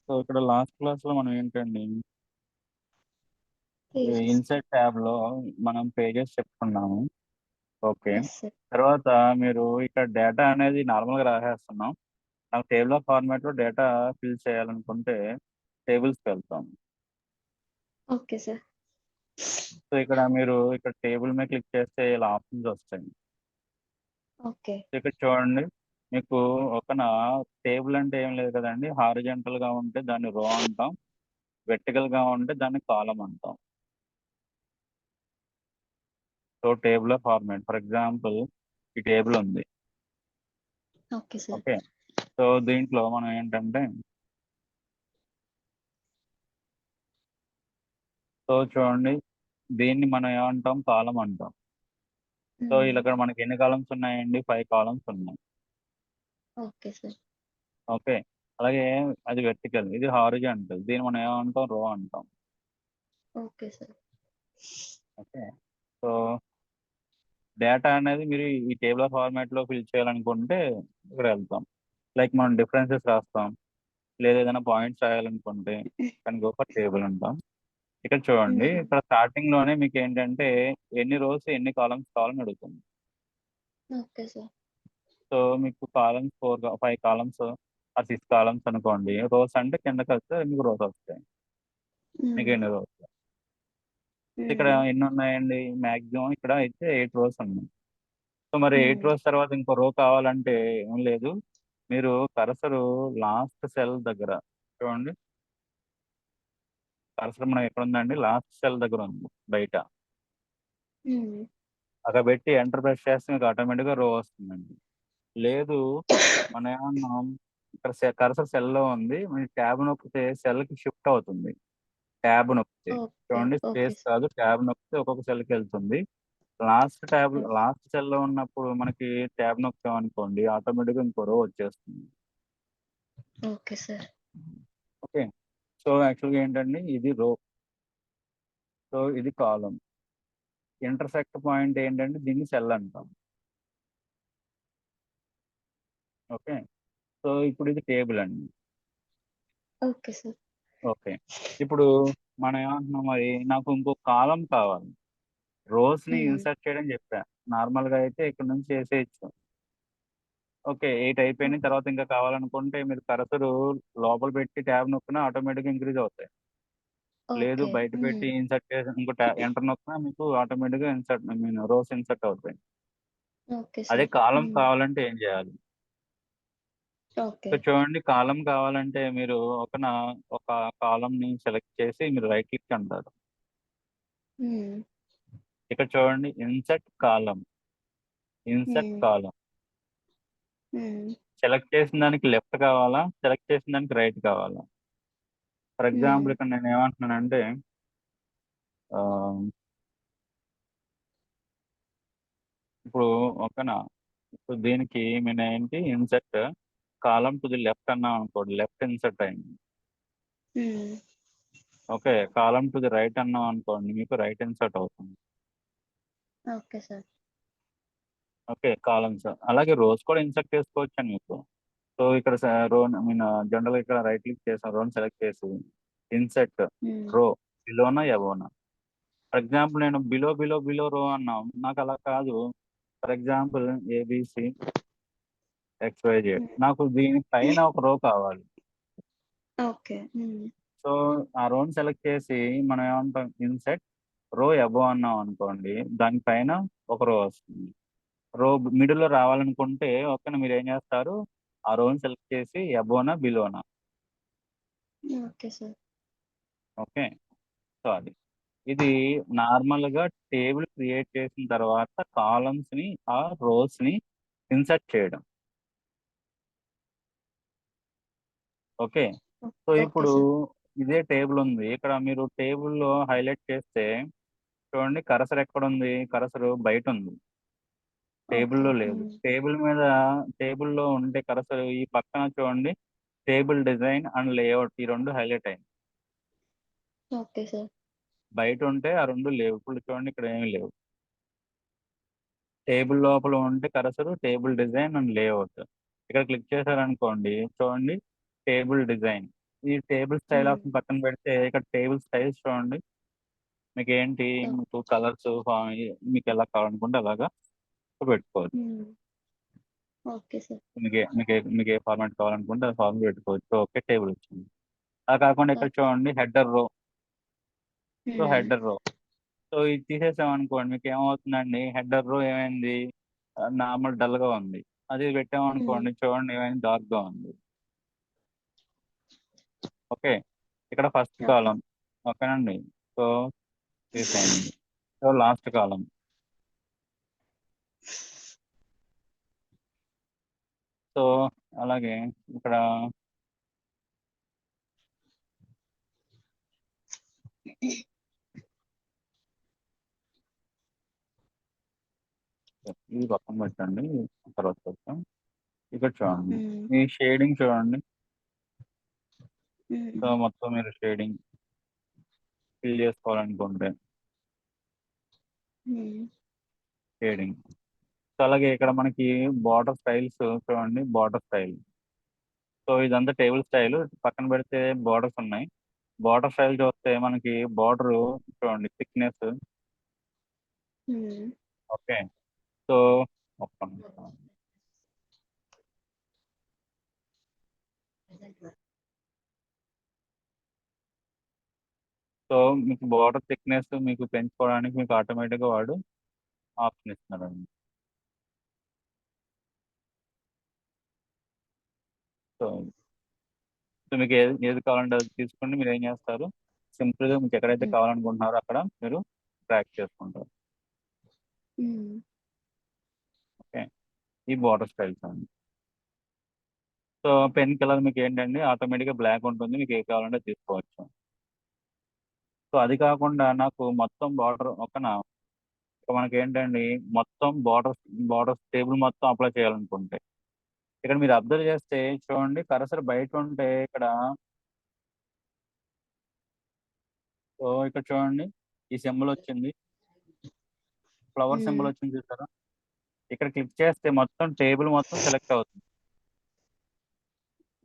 So ఇక్కడ last class లో మనం ఏంటండి, పేజెస్. ఇన్సైడ్ ట్యాబ్ లో మనం పేజెస్ చెప్పుకున్నాము. ఓకే. Yes sir. తర్వాత మీరు ఇక్కడ డేటా అనేది నార్మల్ గా రాసేస్తున్నాం. నాకు టేబుల్ ఆఫ్ ఫార్మాట్ లో డేటా ఫిల్ చేయాలనుకుంటే టేబుల్స్కి వెళ్తాం. Okay sir. సో ఇక్కడ మీరు ఇక్కడ టేబుల్ మీద క్లిక్ చేస్తే ఇలా ఆప్షన్స్ వస్తాయి. ఓకే. సో ఇక్కడ చూడండి, మీకు ఒక టేబుల్ అంటే ఏం లేదు కదండి. హారిజెంటల్ గా ఉంటే దాన్ని రో అంటాం, వెర్టికల్ గా ఉంటే దాన్ని కాలం అంటాం. So table of format, for example ఈ టేబుల్ ఉంది. Okay sir. ఓకే. సో దీంట్లో మనం ఏంటంటే, సో చూడండి, దీన్ని మనం ఏమంటాం, కాలం అంటాం. సో ఇలా ఇక్కడ మనకి ఎన్ని కాలమ్స్ ఉన్నాయండి, 5 కాలమ్స్ ఉన్నాయి. Okay sir. ఓకే. అలాగే అది వెర్టికల్, ఇది హారిజాంటల్, దీన్ని మనం ఏమంటాం, రో అంటాం. Okay sir. Okay. So data అనేది మీరు ఈ టేబుల్ ఫార్మాట్ లో ఫిల్ చేయాలనుకుంటే ఇక్కడ వెళ్తాం. లైక్ మనం డిఫరెన్సెస్ రాస్తాం, లేదా ఏదైనా పాయింట్స్ రాయాలనుకుంటే కానీ గో ఫర్ టేబుల్ అంటాం. ఇక్కడ చూడండి, ఇక్కడ స్టార్టింగ్ లోనే మీకు ఏంటంటే ఎన్ని రోస్ ఎన్ని కాలమ్స్ కావాలని అడుగుతుంది. Okay sir. సో మీకు కాలమ్స్ 5 కాలమ్స్ ఆ 6 కాలమ్స్ అనుకోండి. రోస్ అంటే కిందకి వస్తే మీకు రోస్ వస్తాయి. మీకు ఎన్ని రోస్ ఇక్కడ ఎన్ని ఉన్నాయండి, మాక్సిమం ఇక్కడ అయితే 8 రోస్ ఉన్నాయి. సో మరి 8 రోస్ తర్వాత ఇంకో రో కావాలంటే ఏం లేదు, మీరు కర్సరు లాస్ట్ సెల్ దగ్గర చూడండి. కర్సర్ మనం ఎక్కడ ఉందండి, లాస్ట్ సెల్ దగ్గర ఉంది బయట. అక్కడ పెట్టి ఎంటర్ ప్రెస్ చేస్తే మీకు ఆటోమేటిక్గా రో వస్తుందండి. లేదు మనం ఏమన్నాం, ఇక్కడ కర్సర్ సెల్లో ఉంది, మీరు ట్యాబ్ నొక్కితే సెల్కి షిఫ్ట్ అవుతుంది. ట్యాబ్ నొక్కితే ఓకే. చూడండి, ఓకే స్పేస్ సార్. కాదు, ట్యాబ్ నొక్కితే ఒక్కొక్క సెల్కి వెళ్తుంది. లాస్ట్ సెల్లో ఉన్నప్పుడు మనకి ట్యాబ్ నొక్కాం అనుకోండి, ఆటోమేటిక్గా ఇంకో రో వచ్చేస్తుంది. Okay sir. ఓకే. సో యాక్చువల్గా ఏంటండి, ఇది రో, సో ఇది కాలం. ఇంటర్సెక్ట్ పాయింట్ ఏంటంటే దీన్ని సెల్ అంటాం. ఓకే. సో ఇప్పుడు ఇది టేబుల్ అండి. Okay sir. ఓకే. ఇప్పుడు మనం ఏమంటున్నాం, మరి నాకు ఇంకో కాలం కావాలి. రోస్ ని ఇన్సర్ట్ చేయడం చెప్పా. నార్మల్ గా అయితే ఇక్కడ నుంచి చేసేయచ్చు. ఓకే. 8 అయిపోయిన తర్వాత ఇంకా కావాలనుకుంటే మీరు కర్సరు లోపల పెట్టి ట్యాబ్ నొక్కినా ఆటోమేటిక్గా ఇంక్రీజ్ అవుతాయి. లేదు ఓకే. బయట పెట్టి ఇన్సర్ట్ చేసి ఇంకో ఎంటర్ నొక్కినా మీకు ఆటోమేటిక్గా insert, I mean rows insert అవుతాయి. ఓకే అదే సార్. కాలం కావాలంటే ఏం చేయాలి, ఓకే. ఇక్కడ చూడండి. కాలం కావాలంటే మీరు ఒక కాలం ని సెలెక్ట్ చేసి మీరు రైట్ క్లిక్ అంటారు. ఇక్కడ చూడండి, ఇన్సర్ట్ కాలం, ఇన్సర్ట్ కాలం. సెలెక్ట్ చేసిన దానికి లెఫ్ట్ కావాలా, సెలెక్ట్ చేసిన దానికి రైట్ కావాలా? ఫర్ ఎగ్జాంపుల్ ఇక్కడ నేను ఏమంటున్నానంటే, ఆ, ఇప్పుడు ఓకేనా, ఇప్పుడు దీనికి నేను ఏంటి, insert column to the left అన్నాం అనుకోండి, లెఫ్ట్ ఇన్సర్ట్ అయింది. Okay. Column to the right అన్నాం అనుకోండి, మీకు రైట్ ఇన్సర్ట్ అవుతుంది. Okay sir. ఓకే. కాలమ్స్ అలాగే రోస్ కూడా ఇన్సర్ట్ చేసుకోవచ్చు అని మీకు. సో ఇక్కడ రో, ఐ మీన్ జనరల్ ఇక్కడ రైట్ క్లిక్ చేసాం, రోని సెలెక్ట్ చేసి ఇన్సర్ట్ రో, బిలోనా ఎబోనా. ఫర్ ఎగ్జాంపుల్ నేను బిలో బిలో బిలో రో అన్నాం, నాకు అలా కాదు. ఫర్ ఎగ్జాంపుల్ ఏబిసి XYZ, నాకు దీని పైన ఒక రో కావాలి. ఓకే. సో ఆ రోని సెలెక్ట్ చేసి మనం ఏమంటాం, ఇన్సర్ట్ రో ఎబో అన్నాం అనుకోండి, దానిపైన ఒక రో వస్తుంది. రో మిడిల్ లో రావాలనుకుంటే ఓకేనా, మీరు ఏం చేస్తారు, ఆ రోని సెలెక్ట్ చేసి ఎబోనా బిలోనా. Okay sir. ఓకే. సో అది, ఇది నార్మల్ గా టేబుల్ క్రియేట్ చేసిన తర్వాత కాలమ్స్ ని ఆ రోస్ ని ఇన్సర్ట్ చేయడం. ఓకే. సో ఓకే ఇప్పుడు సార్. ఇదే టేబుల్ ఉంది, ఇక్కడ మీరు టేబుల్లో హైలైట్ చేస్తే చూడండి, కర్సర్ ఎక్కడ ఉంది, కర్సర్ బయట ఉంది, ఓకే. టేబుల్లో లేదు. టేబుల్లో ఉంటే కర్సర్ ఈ పక్కన చూడండి, టేబుల్ డిజైన్ అండ్ లేఅవుట్, ఈ రెండు హైలైట్ అయింది. Okay sir. బయట ఉంటే ఆ రెండు లేవు. ఇప్పుడు చూడండి, ఇక్కడ ఏమీ లేవు. టేబుల్ లోపల ఉంటే కర్సరు టేబుల్ డిజైన్ అండ్ లేఅవుట్, ఇక్కడ క్లిక్ చేశారనుకోండి, చూడండి టేబుల్ డిజైన్, ఈ టేబుల్ స్టైల్ ఆప్షన్ పక్కన పెడితే ఇక్కడ టేబుల్ స్టైల్స్ చూడండి. మీకు ఏంటి, మీకు కలర్స్ మీకు ఎలా కావాలనుకుంటే అలాగా పెట్టుకోవచ్చు. Okay sir. మీకు ఏ ఫార్మాట్ కావాలనుకుంటే ఆ ఫార్మాట్ పెట్టుకోవచ్చు. ఓకే, టేబుల్ వచ్చింది. అలా కాకుండా ఇక్కడ చూడండి హెడర్ రో. సో హెడర్ రో, సో ఇది తీసేసాం అనుకోండి, మీకు ఏమవుతుందండి, హెడర్ రో ఏమైంది, నార్మల్ డల్ గా ఉంది. అది పెట్టామనుకోండి, చూడండి ఏమైంది, డార్క్ గా ఉంది. ఓకే, ఇక్కడ ఫస్ట్ కాలం. ఓకేనండి, సో తీసేయండి. సో లాస్ట్ కాలం. సో అలాగే ఇక్కడ ఇది పక్కన పెట్టండి, తర్వాత చూద్దాం. ఇక్కడ చూడండి ఈ షేడింగ్ చూడండి. సో మొత్తం మీరు షేడింగ్ ఫిల్ చేసుకోవాలనుకుంటే షేడింగ్. సో అలాగే ఇక్కడ మనకి బార్డర్ స్టైల్స్ చూడండి, బార్డర్ స్టైల్. సో ఇదంతా టేబుల్ స్టైల్, పక్కన పెడితే బార్డర్స్ ఉన్నాయి. బార్డర్ స్టైల్ చూస్తే మనకి బార్డర్ చూడండి, థిక్నెస్. ఓకే, సో ఒక్క నిమిషం. సో మీకు బార్డర్ థిక్నెస్ మీకు పెంచుకోవడానికి మీకు ఆటోమేటిక్గా వాడు ఆప్షన్ ఇస్తున్నారండి. సో సో మీకు ఏది కావాలంటే అది తీసుకోండి. మీరు ఏం చేస్తారు, సింపుల్గా మీకు ఎక్కడైతే కావాలనుకుంటున్నారో అక్కడ మీరు ట్రాక్ చేసుకుంటారు. ఓకే, ఈ బార్డర్ స్టైల్స్ అండి. సో పెన్ కలర్ మీకు ఏంటండి, ఆటోమేటిక్గా బ్లాక్ ఉంటుంది, మీకు ఏ కావాలంటే తీసుకోవచ్చు. సో అది కాకుండా నాకు మొత్తం బార్డర్ మనకి ఏంటండి, మొత్తం బార్డర్స్ టేబుల్ మొత్తం అప్లై చేయాలనుకుంటే, ఇక్కడ మీరు అబ్జర్వ్ చేస్తే చూడండి, కరసర్ బయట ఉంటే ఇక్కడ, సో ఇక్కడ చూడండి ఈ సింబల్ వచ్చింది, ఫ్లవర్ సింబల్ వచ్చింది చూసారా, ఇక్కడ క్లిక్ చేస్తే మొత్తం టేబుల్ మొత్తం సెలెక్ట్ అవుతుంది.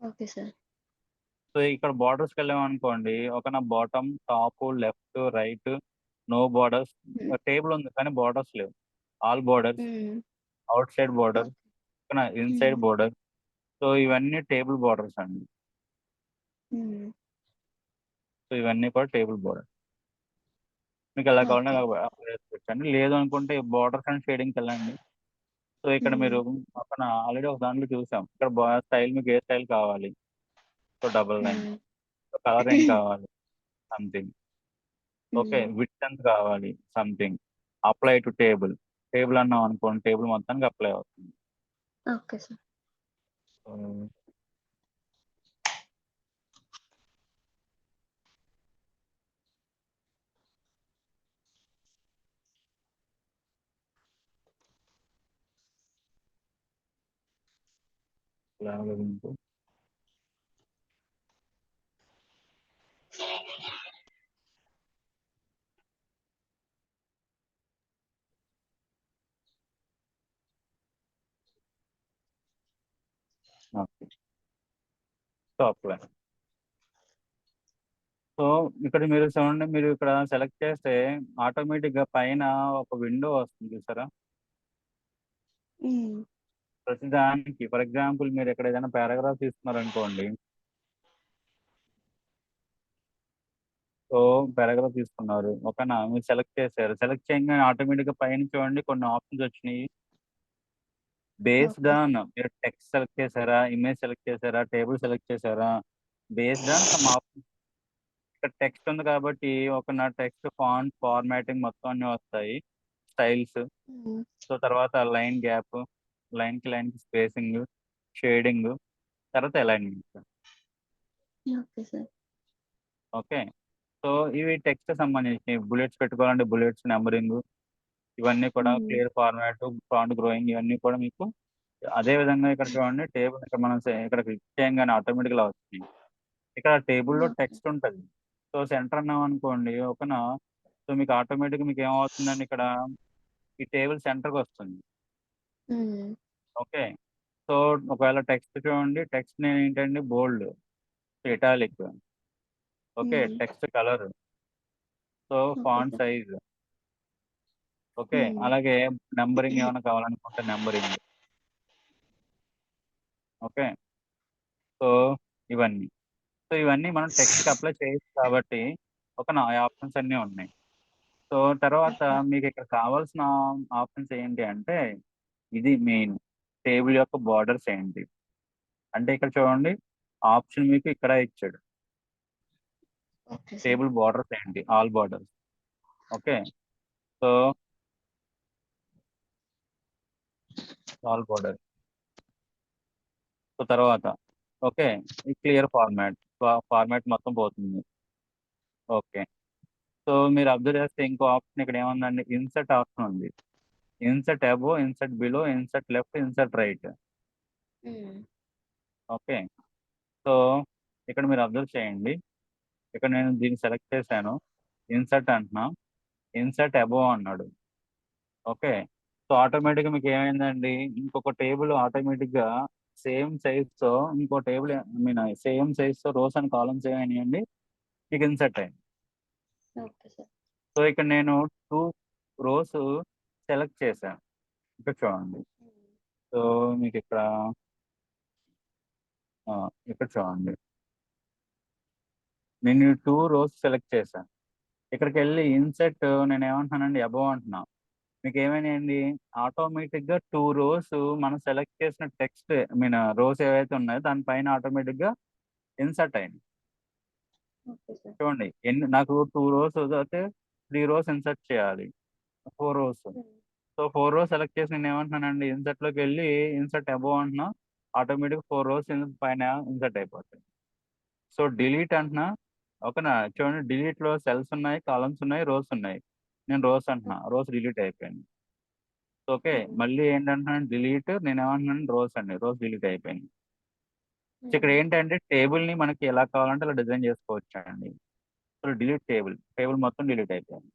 Okay sir. సో ఇక్కడ బార్డర్స్కి వెళ్ళామనుకోండి, ఒక నా bottom, top, left, right, no borders. Table ఉంది కానీ బార్డర్స్ లేవు. All borders, outside border, inside border. So ఇవన్నీ టేబుల్ బార్డర్స్ అండి. సో ఇవన్నీ కూడా టేబుల్ బార్డర్. మీకు ఎలా కావాలంటే అలా అప్లై చేసుకోవచ్చండి. లేదు అనుకుంటే బార్డర్స్ అండ్ షేడింగ్కి వెళ్ళండి. సో ఇక్కడ మీరు పక్కన ఆల్రెడీ ఒక దాంట్లో చూసాం, ఇక్కడ స్టైల్ మీకు ఏ స్టైల్ కావాలి, so double line, so colour ఏం కావాలి, సంథింగ్. ఓకే, విత్ ఎంత కావాలి, something. Apply to table. Table అన్నాం అనుకోండి, టేబుల్ మొత్తానికి అప్లై అవుతుంది. Okay sir. సో అలాగే ఉంటూ. Okay, so apply. సో ఇక్కడ మీరు చూడండి, మీరు ఇక్కడ సెలెక్ట్ చేస్తే ఆటోమేటిక్గా పైన ఒక విండో వస్తుంది చూసారా. ప్రతిదానికి ఫర్ ఎగ్జాంపుల్ మీరు ఎక్కడ ఏదైనా పారాగ్రాఫ్ తీసుకున్నారనుకోండి, సో పారాగ్రాఫ్ తీసుకున్నారు, ఓకేనా, మీరు సెలెక్ట్ చేశారు. సెలెక్ట్ చేయగానే ఆటోమేటిక్గా పైన చూడండి కొన్ని ఆప్షన్స్ వచ్చినాయి. బేస్డ్ ఆన్ మీరు టెక్స్ట్ సెలెక్ట్ చేశారా, ఇమేజ్ సెలెక్ట్ చేశారా, టేబుల్ సెలెక్ట్ చేశారా, బేస్డ్ ఆన్ సమ్ ఆప్షన్. ఇక్కడ టెక్స్ట్ ఉంది కాబట్టి ఒక నా టెక్స్ట్ ఫాంట్ ఫార్మాటింగ్ మొత్తం అన్ని వస్తాయి, స్టైల్స్. సో తర్వాత లైన్ గ్యాప్, లైన్కి స్పేసింగ్, షేడింగ్, తర్వాత alignment. Okay sir. Okay, so ఇవి టెక్స్ట్ సంబంధించి బుల్లెట్స్ పెట్టుకోవాలంటే బుల్లెట్స్, నెంబరింగ్, ఇవన్నీ కూడా క్లియర్ ఫార్మాట్, ఫాంట్ గ్రోయింగ్, ఇవన్నీ కూడా మీకు అదే విధంగా ఇక్కడ చూడండి టేబుల్, ఇక్కడ మనం ఇక్కడ క్లిక్ చేయగానే ఆటోమేటిక్గా వస్తుంది. ఇక్కడ టేబుల్లో టెక్స్ట్ ఉంటుంది. సో సెంటర్ అన్నాం అనుకోండి, ఓకేనా, సో మీకు ఆటోమేటిక్గా మీకు ఏమవుతుందండి, ఇక్కడ ఈ టేబుల్ సెంటర్కి వస్తుంది. ఓకే, సో ఒకవేళ టెక్స్ట్ చూడండి, టెక్స్ట్ నేను ఏంటండి bold, italic. Okay, Hmm. Text colour. So Okay, font sir. Size. Okay, Hmm. అలాగే నెంబరింగ్ ఏమైనా కావాలనుకుంటే నెంబరింగ్. ఓకే, సో ఇవన్నీ. సో ఇవన్నీ మనం టెక్స్ట్కి అప్లై చేయొచ్చు కాబట్టి ఒక నా ఆప్షన్స్ అన్నీ ఉన్నాయి. సో తర్వాత Okay. మీకు ఇక్కడ కావాల్సిన ఆప్షన్స్ ఏంటి అంటే, ఇది మెయిన్ టేబుల్ యొక్క బార్డర్స్ ఏంటి అంటే, ఇక్కడ చూడండి ఆప్షన్ మీకు ఇక్కడ ఇచ్చాడు. Okay, sir. టేబుల్ బార్డర్స్ ఏంటి, all borders. Okay, so all border. So తర్వాత ఓకే, ఈ క్లియర్ ఫార్మాట్ మొత్తం పోతుంది. ఓకే, సో మీరు అబ్జర్వ్ చేస్తే ఇంకో ఆప్షన్ ఇక్కడ ఏముందండి, ఇన్సర్ట్ ఆప్షన్ ఉంది. Insert above, insert below, insert left, insert right. Hmm. Okay, so ఇక్కడ మీరు అబ్జర్వ్ చేయండి, ఇక్కడ నేను దీన్ని సెలెక్ట్ చేశాను, ఇన్సర్ట్ అంటున్నా, ఇన్సర్ట్ అబో అన్నాడు. ఓకే, సో ఆటోమేటిక్గా మీకు ఏమైందండి, ఇంకొక టేబుల్ ఆటోమేటిక్గా సేమ్ సైజ్తో ఇంకో టేబుల్ మీన్ సేమ్ సైజ్తో రోస్ అండ్ కాలమ్స్ ఏమైనాయండి మీకు ఇన్సర్ట్ అయ్యింది. Okay, sir. సో ఇక్కడ నేను 2 రోస్ సెలెక్ట్ చేశాను. ఇక్కడ చూడండి, Hmm. సో మీకు ఇక్కడ ఇక్కడ చూడండి, నేను 2 రోస్ సెలెక్ట్ చేశాను. ఇక్కడికి వెళ్ళి ఇన్సర్ట్ నేను ఏమంటున్నానండి, అబోవ్ అంటున్నా. మీకు ఏమైనాయండి, ఆటోమేటిక్గా 2 రోస్ మనం సెలెక్ట్ చేసిన టెక్స్ట్ రోస్ ఏవైతే ఉన్నాయో దానిపైన ఆటోమేటిక్గా ఇన్సర్ట్ అయింది. Okay, sir. చూడండి నాకు 2 రోస్ అయితే 3 రోస్ ఇన్సర్ట్ చేయాలి, 4 rows. Hmm. So 4 rows select చేసి నేను ఏమంటున్నానండి, ఇన్సర్ట్లోకి వెళ్ళి ఇన్సర్ట్ అబోవ్ అంటున్నా, ఆటోమేటిక్ 4 రోస్ పైన ఇన్సర్ట్ అయిపోతాయి. సో డిలీట్ అంటున్నా. ఓకేనా, చూడండి డిలీట్లో సెల్స్ ఉన్నాయి, కాలమ్స్ ఉన్నాయి, రోస్ ఉన్నాయి. నేను రోస్ అంటున్నా, రోస్ డిలీట్ అయిపోయింది. Okay, Hmm. మళ్ళీ ఏంటంటున్నాను డిలీట్, నేను ఏమంటున్నాను రోస్ అండి, రోస్ డిలీట్ అయిపోయింది. సో ఇక్కడ Hmm. ఏంటంటే టేబుల్ని మనకి ఎలా కావాలంటే అలా డిజైన్ చేసుకోవచ్చు అండి. సో డిలీట్ టేబుల్ మొత్తం డిలీట్ అయిపోయింది.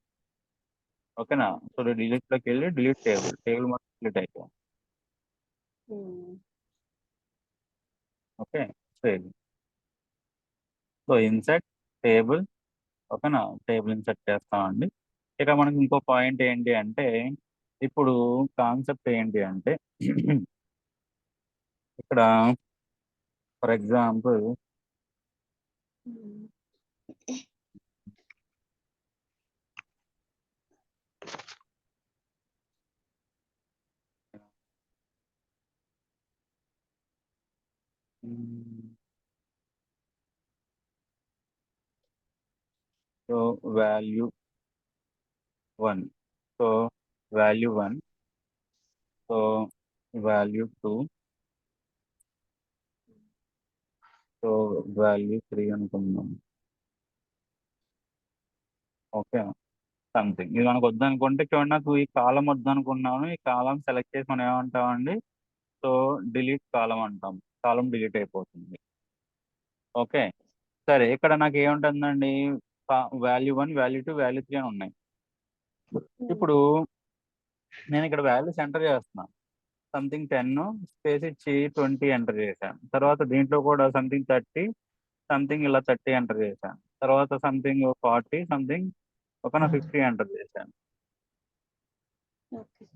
ఓకేనా, సో డిలీట్లోకి వెళ్ళి డిలీట్ టేబుల్ మొత్తం డిలీట్ అయిపోయింది. Hmm. Okay, save. So insert table. ఓకేనా, టేబుల్ ఇన్సర్ట్ చేస్తామండి. ఇక మనకి ఇంకో పాయింట్ ఏంటి అంటే, ఇప్పుడు కాన్సెప్ట్ ఏంటి అంటే ఇక్కడ for example Hmm. So value 1, so value 1, so value 2, so value 3 అనుకుందాం. ఓకే, సంథింగ్ ఇది మనకు వద్దనుకుంటే చూడండి, నాకు ఈ కాలం వద్దనుకున్నాను, ఈ కాలం సెలెక్ట్ చేసి మనం ఏమంటామండి, సో డిలీట్ కాలం అంటాం, కాలం డిలీట్ అయిపోతుంది. ఓకే, సరే ఇక్కడ నాకు ఏముంటుందండి, వాల్యూ 1, వాల్యూ 2, వాల్యూ 3 అని ఉన్నాయి. ఇప్పుడు నేను ఇక్కడ వాల్యూస్ ఎంటర్ చేస్తున్నా, సంథింగ్ 10 స్పేస్ ఇచ్చి 20 ఎంటర్ చేశాను. తర్వాత దీంట్లో కూడా సంథింగ్ 30, సంథింగ్ ఇలా 30 ఎంటర్ చేశాను. తర్వాత సంథింగ్ 40, సంథింగ్ ఒక 50 ఎంటర్ చేశాను. Okay.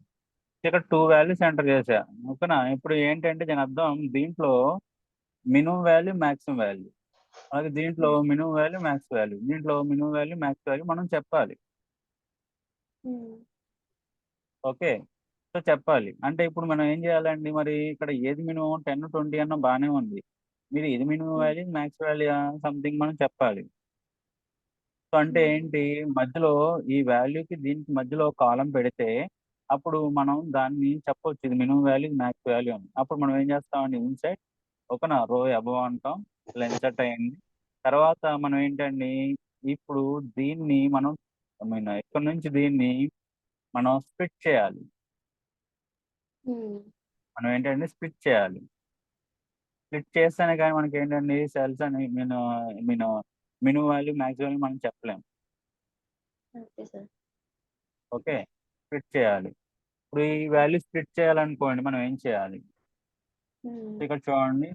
ఇక్కడ 2 వాల్యూస్ ఎంటర్ చేశాను. ఓకేనా, ఇప్పుడు ఏంటంటే దీని అర్థం దీంట్లో మినిమం వాల్యూ, మ్యాక్సిమం వాల్యూ, అలాగే దీంట్లో మినిమం వాల్యూ, మ్యాక్స్ వాల్యూ, దీంట్లో మినిమం వాల్యూ, మ్యాక్స్ వాల్యూ మనం చెప్పాలి. Hmm. ఓకే, సో చెప్పాలి అంటే ఇప్పుడు మనం ఏం చేయాలండి, మరి ఇక్కడ ఏది మినిమం 10, 20 అన్న బాగానే ఉంది, మీరు ఇది minimum Hmm. Value, max value something మనం చెప్పాలి. సో అంటే Hmm. ఏంటి, మధ్యలో ఈ వాల్యూకి దీనికి మధ్యలో కాలం పెడితే అప్పుడు మనం దాన్ని చెప్పొచ్చు, ఇది మినిమం వాల్యూ, మ్యాక్స్ వాల్యూ అని. అప్పుడు మనం ఏం చేస్తామండి, ఇన్సైడ్ ఓకేనా, రో అబవ్ అంటాం, ఇలా ఇన్సర్ట్ అయ్యింది. తర్వాత మనం ఏంటండి, ఇప్పుడు దీన్ని మనం ఇక్కడ నుంచి దీన్ని మనం స్ప్లిట్ చేయాలి. Hmm. మనం ఏంటంటే స్ప్లిట్ చేయాలి. స్ప్లిట్ చేస్తేనే కానీ మనకి ఏంటండి సెల్స్ అని మినిమం వాల్యూ, మ్యాక్స్ వాల్యూ మనం చెప్పలేం. Okay, sir. ఓకే, స్ప్లిట్ చేయాలి. ఇప్పుడు ఈ వాల్యూ స్ప్లిట్ చేయాలనుకోండి మనం ఏం చేయాలి, Hmm. ఇక్కడ చూడండి.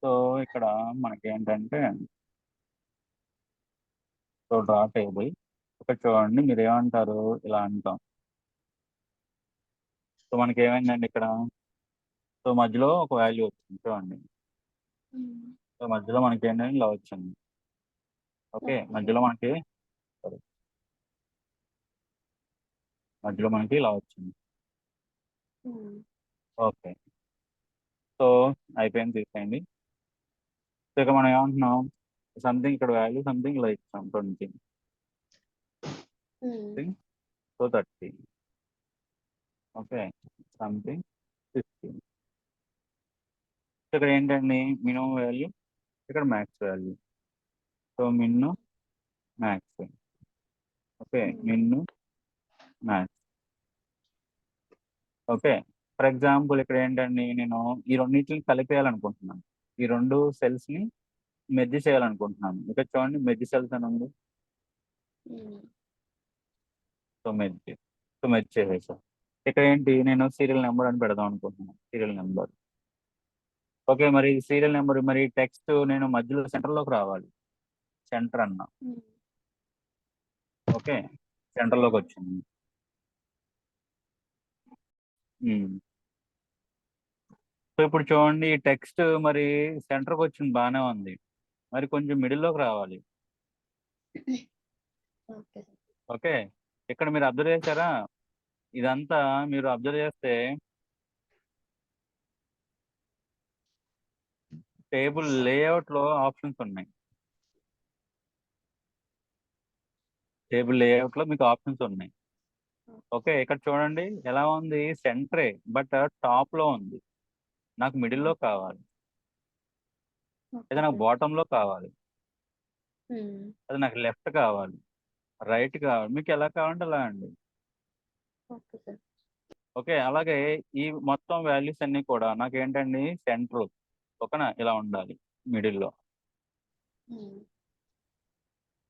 సో ఇక్కడ మనకి ఏంటంటే సో డ్రా టేబుల్. ఇక్కడ చూడండి మీరు ఏమంటారు, ఇలా అంటాం. సో మనకి ఏమైందండి ఇక్కడ, సో మధ్యలో ఒక వాల్యూ వచ్చింది చూడండి. సో మధ్యలో మనకి ఏంటంటే ఇలా వచ్చింది. ఓకే, మధ్యలో మనకి sorry, మధ్యలో మనకి ఇలా వచ్చింది. ఓకే, సో అయిపోయింది, తీసేయండి. సో ఇక మనం ఏమంటున్నాం, సంథింగ్ ఇక్కడ వాల్యూ సంథింగ్ ఇలా ఇచ్చాం 20, సో 30. Okay, something 15. ఇక్కడ ఏంటండి మినిమం వాల్యూ, ఇక్కడ max value. So Minnu max. Okay, Minnu max. Okay, for example ఇక్కడ ఏంటండి నేను ఈ రెండింటిని కలిపేయాలనుకుంటున్నాను, ఈ రెండు సెల్స్ ని మెర్జ్ చేయాలనుకుంటున్నాను. ఇక్కడ చూడండి మెర్జ్ సెల్స్ అని ఉంది. సో మెర్జ్ చేసేసాను. ఇక్కడ ఏంటి నేను సీరియల్ నెంబర్ అని పెడదాం అనుకుంటున్నాను, సీరియల్ నెంబర్. ఓకే, మరి సీరియల్ నెంబర్, మరి టెక్స్ట్ నేను మధ్యలో సెంటర్లోకి రావాలి, సెంటర్ అన్నా. ఓకే, సెంటర్లోకి వచ్చింది. సో ఇప్పుడు చూడండి ఈ టెక్స్ట్ మరి సెంటర్కి వచ్చింది, బాగానే ఉంది. మరి కొంచెం మిడిల్లోకి రావాలి. ఓకే, ఇక్కడ మీరు అబ్జర్వ్ చేశారా, ఇదంతా మీరు అబ్జర్వ్ చేస్తే టేబుల్ లేఅవుట్ లో ఆప్షన్స్ ఉన్నాయి. టేబుల్ లేఅవుట్ లో మీకు ఆప్షన్స్ ఉన్నాయి. ఓకే, ఇక్కడ చూడండి ఎలా ఉంది, సెంటరే బట్ టాప్ లో ఉంది. నాకు మిడిల్ లో కావాలి, లేదా నాకు బాటమ్ లో కావాలి, అది నాకు లెఫ్ట్ కావాలి, రైట్ కావాలి, మీకు ఎలా కావాలంటే అలా అండి. ఓకే, అలాగే ఈ మొత్తం వాల్యూస్ అన్ని కూడా నాకు ఏంటండి సెంటర్, ఓకేనా, ఇలా ఉండాలి మిడిల్లో.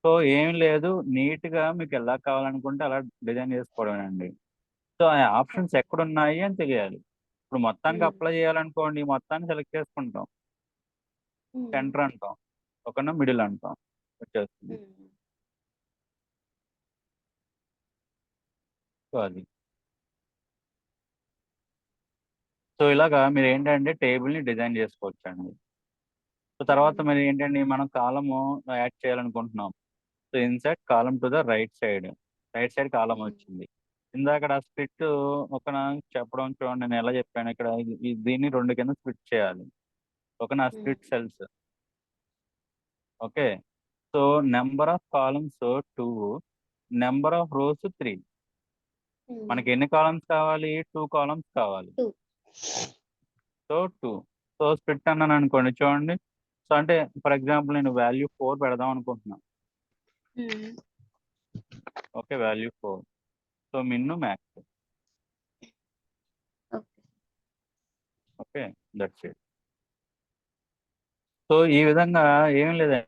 సో ఏం లేదు, నీట్ గా మీకు ఎలా కావాలనుకుంటే అలా డిజైన్ చేసుకోవడమేనండి. సో ఆ ఆప్షన్స్ ఎక్కడ ఉన్నాయి అని తెలియాలి. ఇప్పుడు మొత్తానికి అప్లై చేయాలనుకోండి, మొత్తాన్ని సెలెక్ట్ చేసుకుంటాం, సెంటర్ అంటాం, ఓకేనా, మిడిల్ అంటాం, వచ్చేస్తుంది. సో అది, సో ఇలాగా మీరు ఏంటంటే టేబుల్ ని డిజైన్ చేసుకోవచ్చు అండి. సో తర్వాత మరి ఏంటండి మనం కాలము యాడ్ చేయాలనుకుంటున్నాం. So insert column to the right side column వచ్చింది. ఇందాక స్ప్లిట్ ఒక చెప్పడం చూడండి, నేను ఎలా చెప్పాను ఇక్కడ, దీన్ని 2 కింద స్ప్లిట్ చేయాలి, ఓకేనా, split cells. Okay, so number of columns 2, number of rose 3. మనకి ఎన్ని కాలమ్స్ కావాలి, 2 కాలమ్స్ కావాలి. సో 2, సో స్ప్లిట్ అన్నాను అనుకోండి చూడండి. సో అంటే ఫర్ ఎగ్జాంపుల్ నేను వాల్యూ 4 పెడదాం అనుకుంటున్నాను. Okay, value 4, so Minnu max. Okay, that's it. So ఈ విధంగా ఏం లేదండి,